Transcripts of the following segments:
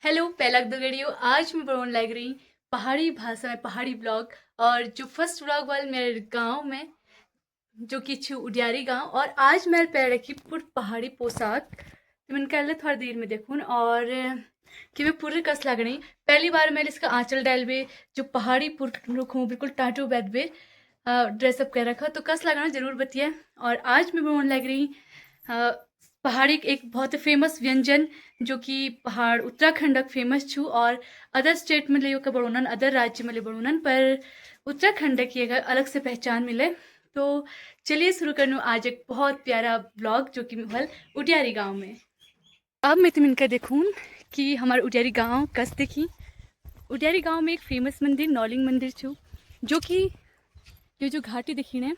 Hello पहला video आज मैं बनाने लग रही पहाड़ी भाषा में पहाड़ी ब्लॉग। और जो फर्स्ट ब्लॉग वाले मेरे गांव में जो कि छू उडियारी गांव। और आज मैं पहन रखी पूरी पहाड़ी पोशाक तो मैंने कहा थोड़ी देर में देखून और कि मैं पूरे कस लग रही पहली बार मैंने इसका आंचल डाल बे जो पहाड़ी पूर रुख हूँ बिल्कुल टाटू बैठ बे ड्रेसअप कर रखा तो कस लगाना जरूर बतिया। और आज मैं बनाने लग रही अ, पहाड़ी एक बहुत ही फेमस व्यंजन जो कि पहाड़ उत्तराखंड फेमस छू। और अदर स्टेट में ले का बड़ोनन अदर राज्य में ले बड़ोनन पर उत्तराखंड की एक अलग से पहचान मिले। तो चलिए शुरू करनू आज एक बहुत प्यारा ब्लॉग जो कि हल उडियारी गांव में। अब मैं तुम इनका देखूँ कि हमारे उडियारी गांव कस देखी। उडियारी गांव में एक फेमस मंदिर नौलिंग मंदिर छू जो कि ये जो घाटी देखी ने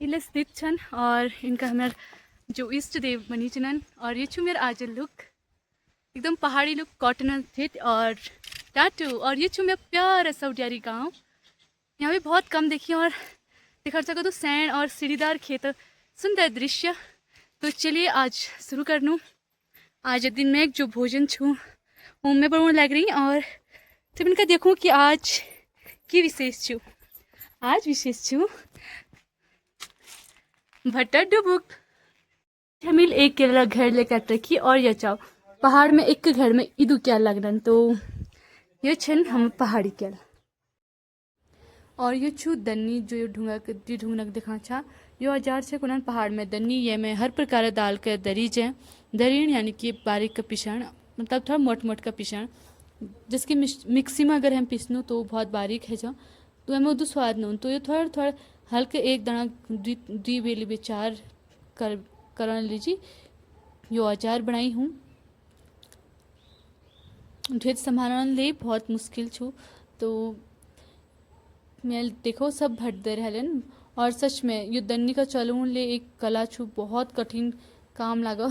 इले स्थित छन। और इनका हमारे जो इष्ट देव मनी चनन और ये छू मेरा आजल लुक एकदम पहाड़ी लुक कॉटन स्थित और टाटू। और ये छू मेरा प्यारा सा उडियारी गाँव यहाँ भी बहुत कम देखी और दिखा सको तो सैंड और सीढ़ीदार खेत सुंदर दृश्य। तो चलिए आज शुरू कर लूँ। आज दिन में एक जो भोजन छू वो मैं बनाने लग रही और तब इनका देखूँ कि आज की विशेष छू। आज विशेष छू भट्टा डुबुक हमिल एक केरला घर लेकर रखी और ये चाओ पहाड़ में एक घर में इदु क्या लगन तो ये छन हम पहाड़ी क्या। और ये छू दन्नी जो ढूंगनक दिखा छा यो औजार से कुनन पहाड़ में दन्नी ये में हर प्रकार दाल के दरीज है दरीण यानी कि बारीक का पिसाण मतलब थोड़ा मोट मोट का पिसाण जिसकी मिक्सी में अगर हम पीसनू तो बहुत बारीक है जो तो हमें उदू स्वाद न तो ये थोड़ा थोड़ा हल्के एक दाना दी बेली विचार कर लीजिए यो औजार बनाई हूँ ढेर संभालने ले बहुत मुश्किल छू। तो मैं देखो सब भट दे रहलन और सच में ये दन्नी का चलून ले एक कला छू बहुत कठिन काम लगा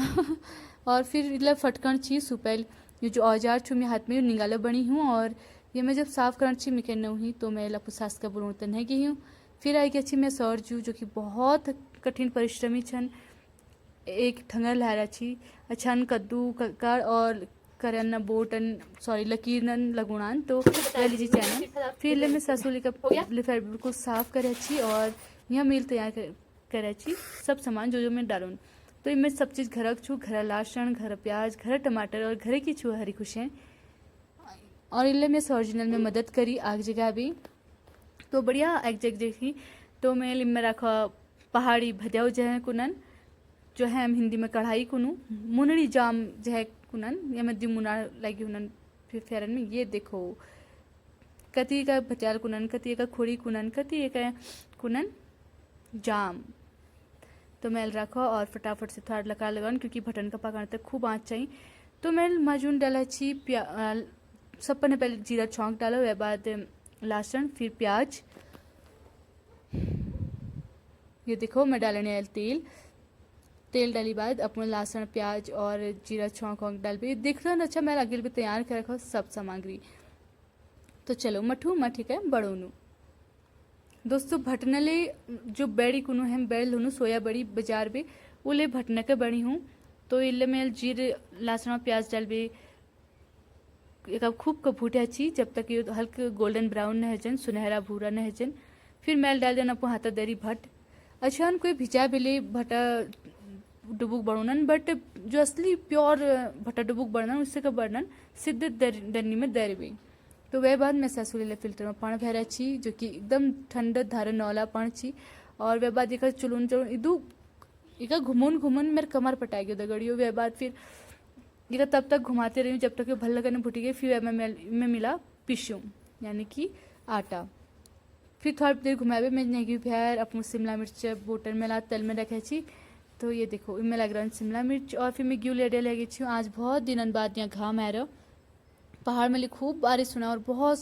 और फिर इला फटकन छी सुपैल ये जो औजार छू मैं हाथ में निगाला बनी हूँ और ये मैं जब साफ करना छी मैं कहना हुई तो मैं लपुसास का बुनौत नहीं गई हूँ। फिर आई अच्छी मैं सौर जू जो कि बहुत कठिन परिश्रमी छन एक ठंगर लहरा छी अछन कद्दू ककार और करन बोटन सॉरी लकीरन लगुणान तो लीजिए चैनल फिर ले मैं ससुली का लिफार बिल्कुल साफ करे छी और यह मील तैयार करे छी सब सामान जो मैं डालूँ तो मैं सब चीज़ घर छू घर लहसुन घर प्याज घर टमाटर और घर की छू हरी खुशियाँ और इले मैं ओरिजिनल में मदद करी आग जगह भी तो बढ़िया एक जग देखी तो मैं लिम रखा पहाड़ी भद्याव जह कुनन जो है हम हिंदी में कढ़ाई कुनू मुनड़ी जाम जो है कुनन या मध्य मुना लगी हुनन फिर फेरन में ये देखो कति का भचाल कुनन कति का खोड़ी कुनन कति का कुनन जाम तो मैं रखो और फटाफट से थोड़ा लगा लगान क्योंकि भटन का पकाने तक खूब आँच चाहिए। तो मैं माजून डाला छी सब पहले पहले जीरा छौंक डालो वह बाद लहसुन फिर प्याज ये देखो मैं डालने तेल डाली बाद अपना लहसुन प्याज और जीरा छौंक वौंक डाल भी देख रहे अच्छा मैं आगे भी तैयार कर रखा सब सामग्री। तो चलो मठू मैं ठीक है बड़ोनू दोस्तों भटनले जो बेड़ी कुनू हम बेड़ लूनू सोया बड़ी बाजार में वो ले भटने के बड़ी हूँ तो इले में जीर लहसुन प्याज डाल भी एक खूब का भूटा छी जब तक ये हल्के गोल्डन ब्राउन न हजन सुनहरा भूरा न हजन फिर मैल डाल देना अपो हाथा दरी भट अच्छा कोई भिजा बिले भटा डुबुक वर्णन बट जो असली प्योर भट्टा डुबुक वर्णन उससे का वर्णन सिद्ध दरनी में दरवी तो वह बाद मैं ससुरी फिल्टर में पानी भरा छी जो कि एकदम ठंड धारे नौला पानी छी और वह बाद एक चुलून चुलून इदू एक घुमन घुमन मेरे कमर पटा गया दगड़ियों वह बाद फिर एक तब तक घुमाते रही जब तक भल लगने फुटी गई फिर मैं मिला पिशूँ यानी कि आटा फिर थोड़ा देर घुमावे मैं नहीं फिर अपने शिमला मिर्च बोटन में ला तेल में रखे छी तो ये देखो इनमें लग रहा है शिमला मिर्च और फिर मैं ग्यू लेडे लगी छी आज बहुत दिनों बाद यहाँ घाम आ रहा पहाड़ में खूब बारिश सुना और बहुत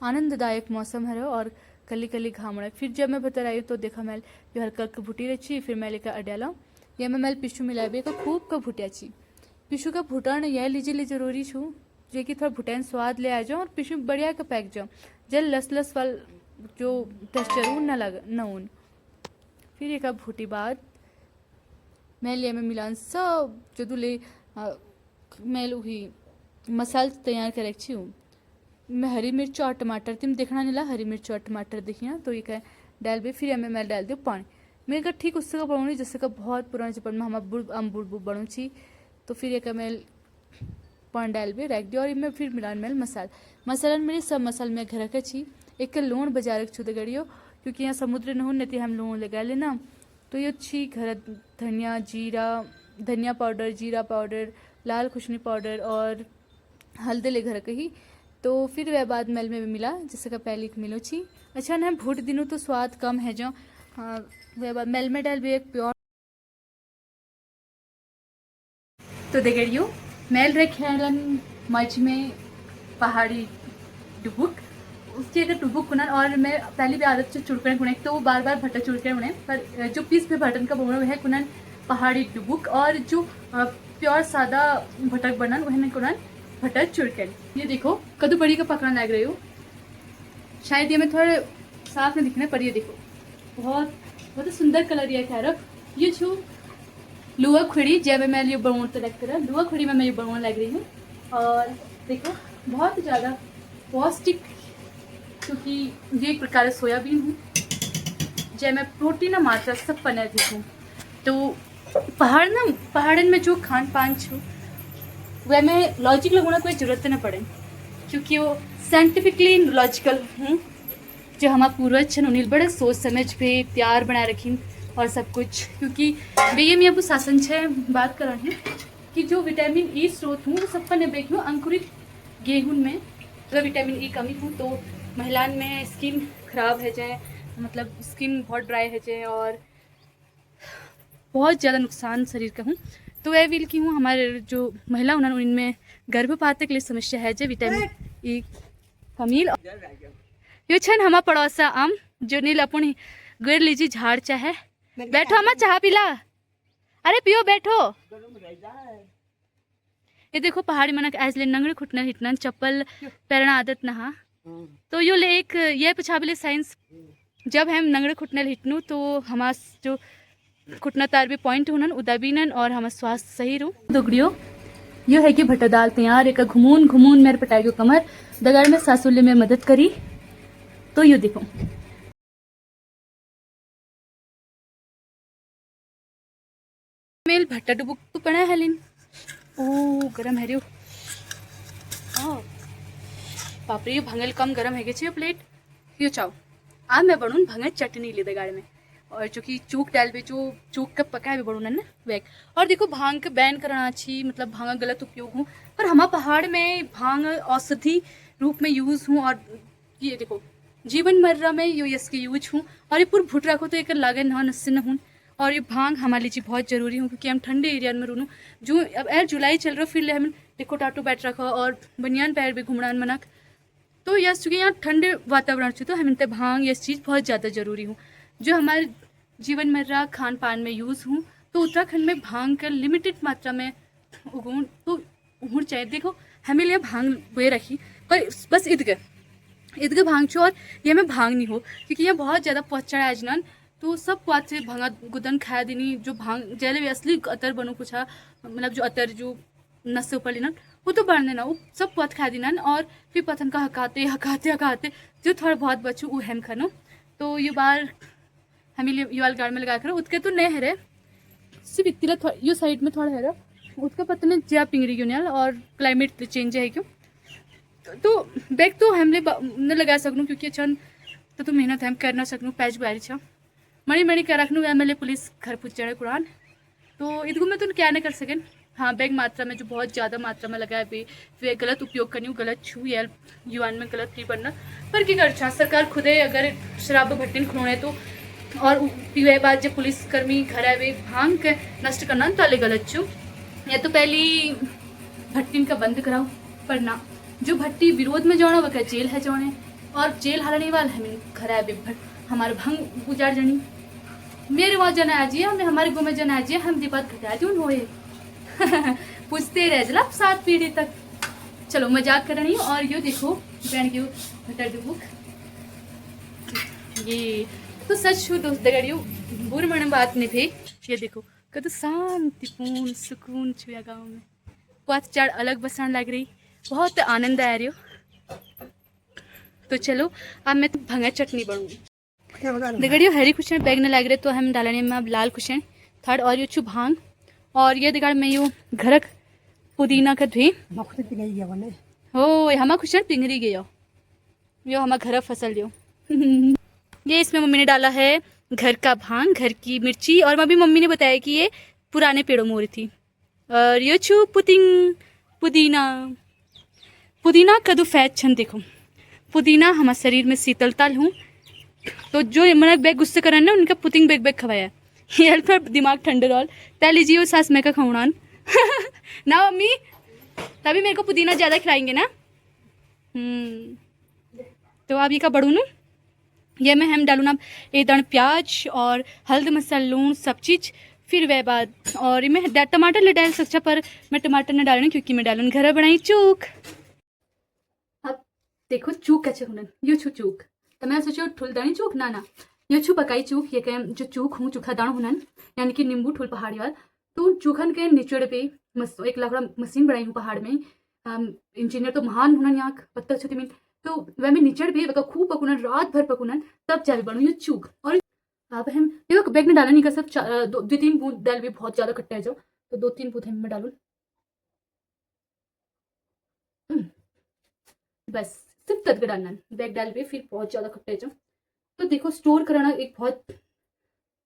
आनंददायक मौसम है और कली कली घाम रहा फिर जब मैं भतर आई तो देखा मैं ये हल्का हल्का भुटी रही फिर मैं लेकर अड्याला या मैं पिशू मिलाबे का खूब का भुटिया छी पिशू का भुटान यह लीजिए जरूरी छू जो कि थोड़ा भुटान स्वाद ले आ जाओ और पिशू बढ़िया का पैक जाओ जल लस लस वाल जो टेक्सचर न लग न उन फिर एक भूटी बाद मैं लिया में मिलान सब जो दुले मैं हुई मसाला तैयार करे हूँ मैं हरी मिर्च और टमाटर तुम देखना नहीं ला हरी मिर्च और टमाटर देखिए तो ये क्या डाल भी फिर मैं डाल दूँ पानी मैं का ठीक उससे का बनूँ जैसे का बहुत पुराना चपड़ में हम बुड़ बनू छी तो फिर एक मैं पानी डाल भी रख दिया और मैं फिर मिलान मेल मसाला मेरे सब मसाल में घर रखे छी एक लूण बाजार छू गड़ियो क्योंकि यहाँ समुद्र न हो नहीं हम लूण लगा लेना तो ये छी घर धनिया पाउडर जीरा पाउडर लाल खुशनी पाउडर और हल्दी ले घर कही तो फिर वह बाद मेल में भी मिला जैसे का पहले मिलो छी अच्छा ना भूट दिनों तो स्वाद कम है जो हाँ वह बाद मेल में डाल भी एक प्योर तो देखियो मेल रखे मच में पहाड़ी डुबुक उसके अगर डुबुक कुनन और मैं पहली भी आदत से चुड़कने कुने तो वो बार बार भट्टा चुड़कने उन्हें पर जो पीस पे भटन का बोना वह कुनन पहाड़ी डुबुक और जो प्योर सादा भटक बनन वह कुनन भट्टा चुड़कन। ये देखो कद्दू बड़ी का पकड़न लग रही हो शायद ये मैं थोड़ा साफ में दिखने पर ये देखो बहुत बहुत सुंदर कलर ये कह रहा ये छू लुआ खुड़ी जब मैं ये बनवा तो लग कर लुआ खुड़ी में मैं ये बनवा लग रही हूँ और देखो बहुत ज़्यादा पौष्टिक क्योंकि ये एक प्रकार सोयाबीन हूँ जब मैं प्रोटीन और मात्रा सब पने देखूँ तो पहाड़न में जो खान पान छू वह में लॉजिक लगाना कोई ज़रूरत न पड़े क्योंकि वो साइंटिफिकली लॉजिकल हूँ जो हमारा पूर्वज छन उन्हें बड़े सोच समझ पे तैयार बना रखी और सब कुछ क्योंकि बेये में अब शासन छे बात कर रहे हैं कि जो विटामिन ई स्रोत हूँ वो सब पर बेक हूँ अंकुरित गेहूं में अगर विटामिन ई कमी हूँ तो महिलाओं में स्किन खराब है जाए मतलब स्किन बहुत ड्राई है जाए और बहुत ज़्यादा नुकसान शरीर का हूँ तो वह विल की हूँ हमारे जो महिला उन्होंने उनमें गर्भपात के लिए समस्या है जो विटामिन ई कमी यो छन हमारा पड़ोसा आम जो नील अपन गिर लीजिए झाड़ चाहे बैठो अम्मा चाह पिला अरे पियो बैठो ये देखो पहाड़ी मनक ऐसले नंगड़े खुटना हिटना चप्पल पैरना आदत नहा तो यो ले एक ये पछाबले साइंस जब हम नंगड़े खुटने हिटनू तो हमारा जो खुटना तार भी पॉइंट हुनन उदाबीनन और हमारा स्वास्थ्य सही रू दुगड़ियो यो है कि भट्टा दाल तैयार एक घुमून मेरे पटाई कमर दगड़ में सासुल्य में मदद करी तो यो देखो मेल भट्टा डुबुक तो पड़ा है लिन ओ गरम है रियो बापरे ये भंगल कम गरम है छे प्लेट यो चाव आज मैं बनून भंगल चटनी ले गाड़ में और जो कि चूक डाल भी जो चूक का पका भी बनून ना वैक और देखो भांग के बैन करना छी मतलब भांग गलत उपयोग हूँ पर हमारे पहाड़ में भांग औषधि रूप में यूज हूँ और ये देखो जीवन मर्रा में यो इसके यूज हूँ और ये पूरा भुट रखो तो एक लागे ना नस्से न हूँ और ये भांग हमारे लिए बहुत जरूरी हूँ क्योंकि हम ठंडे एरिया में रहूँ जो अब एर जुलाई चल रहा फिर ले हम देखो टाटू बैठ रखा और बनियान पैर भी घुमड़ान मनक तो यस चूँकि यहाँ ठंडे वातावरण से तो हम इनते भांग ये चीज़ बहुत ज़्यादा जरूरी हूँ जो हमारे जीवन मर्रा खान पान में यूज़ हूँ तो उत्तराखंड में भांग का लिमिटेड मात्रा में उगूँ तो होना चाहिए। देखो हमें लिए भांग बे रखी पर बस ईदगे भांग छो और ये में भांग नहीं हो क्योंकि ये बहुत ज़्यादा पहुँचा है अजनन तो सब बात से भांगा गुदन खाया देनी जो भांग जैसे भी असली अतर बनू कुछ मतलब जो अतर जो नस से ऊपर लेना वो तो बढ़ने ना वो सब पथ खा देना और फिर पथन का हकाते जो थोड़ा बहुत बचू वो हम खानो तो ये बार हमें ये वाल गाड़ में लगा कर उसके तो नहीं है रे सिर्फ इतना यो साइड में थोड़ा है रे उसका पता नहीं ज्या पिंगरी क्यों नहीं और क्लाइमेट चेंज है क्यों तो बैग तो हमने न लगा सकूँ क्योंकि चंद तो मेहनत हम कर ना सकूँ पैच बारी छा मणि क्या रखनू एम पुलिस घर पूछे कुरान तो इधर में तो क्या नहीं कर सकें हाँ बैग मात्रा में जो बहुत ज़्यादा मात्रा में लगा है वे गलत उपयोग करनी गलत छू या युवान में गलत नहीं बनना पर क्या कर सरकार खुदे अगर शराब भट्टी खुणे तो और पीवे बाद जब पुलिसकर्मी घर आए वे भांग के नष्ट करना तो अलग गलत छू या तो पहली भट्टी का बंद कराओ पर ना जो भट्टी विरोध में जाना वह जेल है जाने और जेल हराने वाला हमें घर आए हमारे भंग उजाड़ जानी मेरे वहाँ जना आजिए हमें हमारे गाँव में जना आजिए हम दीपक घटा दूँ होए पूछते रह जला 7 पीढ़ी तक चलो मजाक कर रही हूँ और यो देखो बहन की भट्टा डुबुक ये तो सच छू दोस्त दगड़ियो बुर मन बात नहीं थे ये देखो कद शांतिपूर्ण सुकून छुया गाँव में पथ चाड़ अलग बसान लग रही बहुत आनंद आ रही हो। तो चलो अब मैं भंगा चटनी बनूँगी। देखियो हरी खुशियाँ बैग न लग रहे तो हम डालने में अब लाल खुशियाँ थर्ड और यो भांग और ये दिगाड़ में यो घरक पुदीना का धुई हो हमा खुशियाँ पिंगरी गयो यो हमा घर फसल जो ये इसमें मम्मी ने डाला है घर का भांग, घर की मिर्ची और अभी मम्मी ने बताया कि ये पुराने पेड़ों में हो रही थी। और यो छू पुदीना पुदीना कदू फैट छन देखो पुदीना हमारे शरीर में शीतलता हूँ तो जो मैंने बैग गुस्से करना ना उनका पुतिंग बैग बैग खवाया ये हेल्प पर दिमाग ठंडे रोल तय लीजिए सास मैं का खाऊनान ना मम्मी तभी मेरे को पुदीना ज़्यादा खिलाएंगे ना। तो अब ये का बढ़ू ना ये में हम डालू ना एक दान प्याज और हल्द मसाला लून सब चीज़ फिर वह बाद और मैं टमाटर ले डाल सकता पर मैं टमाटर न डालूँ क्योंकि मैं डालूँ घर बनाई चूक। अब देखो चूक कैसे होना यो छू चूक तो मैं सोचो ठुलदानी चूक ना ना यो छू पकाई चूक ये कह जो चूक हूँ चूखा दाण हुनन यानी कि नींबू ठुल पहाड़ी वाल तो चूखन के निचड़ पे मस्त एक लकड़ा मशीन बनाई हूँ पहाड़ में इंजीनियर तो महान हुनन यहाँ पत्थर छुती में तो वह में निचड़ भी वह खूब पकुनन रात भर पकुनन तब जावे बनू ये चूक। और अब हम ये बैग में डाला नहीं कर सब दो तीन बूंद डाल भी बहुत ज़्यादा खट्टा है जो तो 2-3 बूंद हम डालू बस सिर्फ तक डालना बैग डाल भी फिर बहुत ज़्यादा खट्टा है जो तो देखो स्टोर करना एक बहुत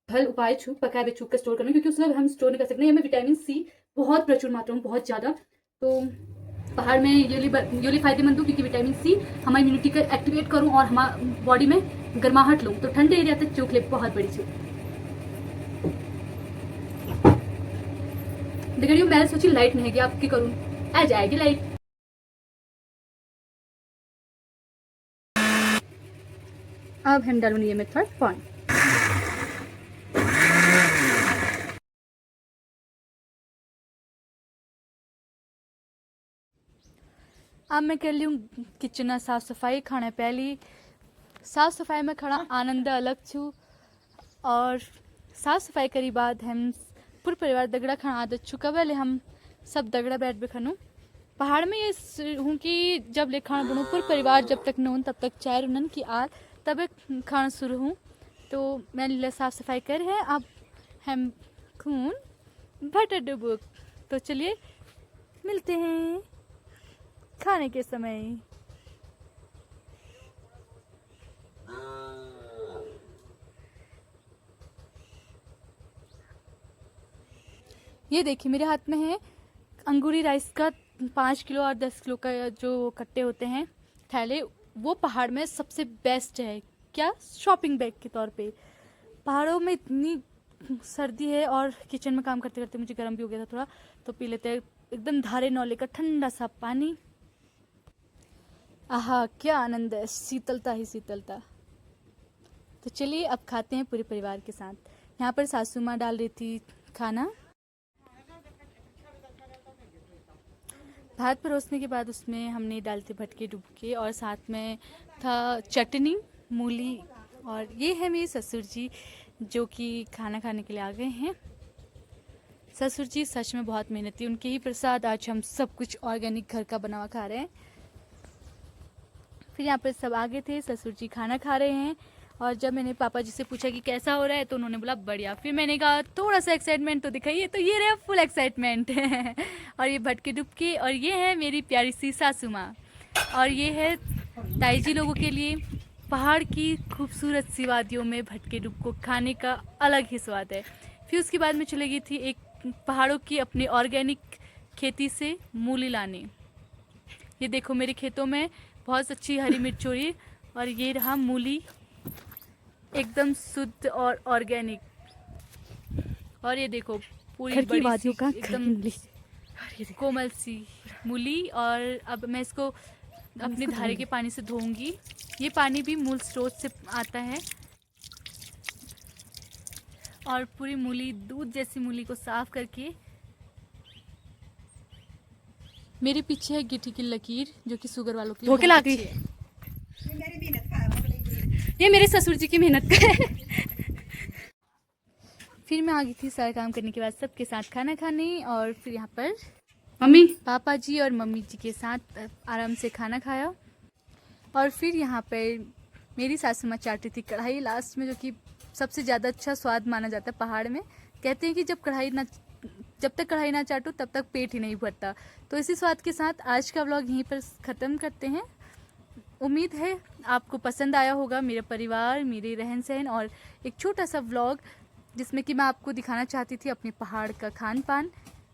भल उपाय छू पकाए चूक का स्टोर करना क्योंकि उसमें हम स्टोर नहीं कर सकते हमें विटामिन सी बहुत प्रचुर मात्रा में बहुत ज़्यादा तो पहाड़ में ये फायदेमंद हो क्योंकि विटामिन सी हमारी इम्यूनिटी को एक्टिवेट करूँ और हमारी बॉडी में गर्माहट लूँ तो ठंडे एरिया तक चूक ले बहुत बड़ी चूक देखिए मैं सोची लाइट नहीं है आपकी करूँ आ जाएगी लाइट। अब हम डालूंगी ये मेथड पानी अब मैं कर ली हूँ किचन साफ सफाई खाना पहली साफ सफाई में खड़ा आनंद अलग छू और साफ सफाई करी बाद हम पूरे परिवार दगड़ा खाना आदत छू कब हम सब दगड़ा बैठ भी खानू पहाड़ में ये हूँ कि जब ले खाना बनूँ पूरे परिवार जब तक न तब तक चाय रुनन की आर तब खाना शुरू हूँ तो मैंने साफ सफाई कर है अब हम खून भटर डुबुक तो चलिए मिलते हैं खाने के समय। ये देखिए मेरे हाथ में है अंगूरी राइस का 5 किलो और 10 किलो का जो कट्टे होते हैं थैले वो पहाड़ में सबसे बेस्ट है क्या शॉपिंग बैग के तौर पे। पहाड़ों में इतनी सर्दी है और किचन में काम करते करते मुझे गर्म भी हो गया था थोड़ा तो पी लेते हैं एकदम धारे नौले का ठंडा सा पानी। आहा क्या आनंद है शीतलता ही शीतलता। तो चलिए अब खाते हैं पूरे परिवार के साथ। यहाँ पर सासू माँ डाल रही थी खाना भात परोसने के बाद उसमें हमने डाल दी भटके डुबके और साथ में था चटनी मूली और ये है मेरे ससुर जी जो कि खाना खाने के लिए आ गए हैं। ससुर जी सच में बहुत मेहनती उनके ही प्रसाद आज हम सब कुछ ऑर्गेनिक घर का बना हुआ खा रहे हैं। फिर यहाँ पर सब आगे थे ससुर जी खाना खा रहे हैं और जब मैंने पापा जी से पूछा कि कैसा हो रहा है तो उन्होंने बोला बढ़िया। फिर मैंने कहा थोड़ा सा एक्साइटमेंट तो दिखाइए तो ये रहा फुल एक्साइटमेंट और ये भटके डुबके और ये है मेरी प्यारी सी सासू माँ और ये है ताई जी लोगों के लिए पहाड़ की खूबसूरत सी वादियों में भटके डुबको खाने का अलग ही स्वाद है। फिर उसके बाद में चली गई थी एक पहाड़ों की अपनी ऑर्गेनिक खेती से मूली लाने। ये देखो मेरे खेतों में बहुत अच्छी हरी मिर्च हो रही और ये रहा मूली एकदम शुद्ध और ऑर्गेनिक और ये देखो पूरी बड़ी सी एकदम कोमल सी मूली। और अब मैं इसको अपने धारे के पानी से धोऊंगी। ये पानी भी मूल स्रोत से आता है और पूरी मूली दूध जैसी मूली को साफ करके मेरे पीछे है गिट्टी की लकीर जो कि शुगर वालों की धोके ला गई है। ये मेरे ससुर जी की मेहनत का है। फिर मैं आ गई थी सारा काम करने के बाद सबके साथ खाना खाने और फिर यहाँ पर मम्मी पापा जी और मम्मी जी के साथ आराम से खाना खाया और फिर यहाँ पर मेरी सासू माँ चाटी थी कढ़ाई लास्ट में, जो कि सबसे ज़्यादा अच्छा स्वाद माना जाता है पहाड़ में। कहते हैं कि जब तक कढ़ाई ना चाटो तब तक पेट ही नहीं भरता। तो इसी स्वाद के साथ आज का व्लॉग यहीं पर ख़त्म करते हैं। उम्मीद है आपको पसंद आया होगा मेरा परिवार, मेरे रहन सहन और एक छोटा सा व्लॉग जिसमें कि मैं आपको दिखाना चाहती थी अपने पहाड़ का खान पान।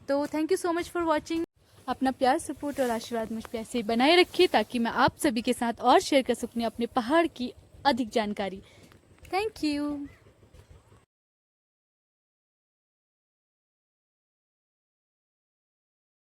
तो thank you so much for watching. अपना प्यार, सपोर्ट और आशीर्वाद मुझ पर ऐसे ही बनाए रखिए ताकि मैं आप सभी के साथ और शेयर कर सकूँ अपने पहाड़ की अधिक जानकारी। Thank you.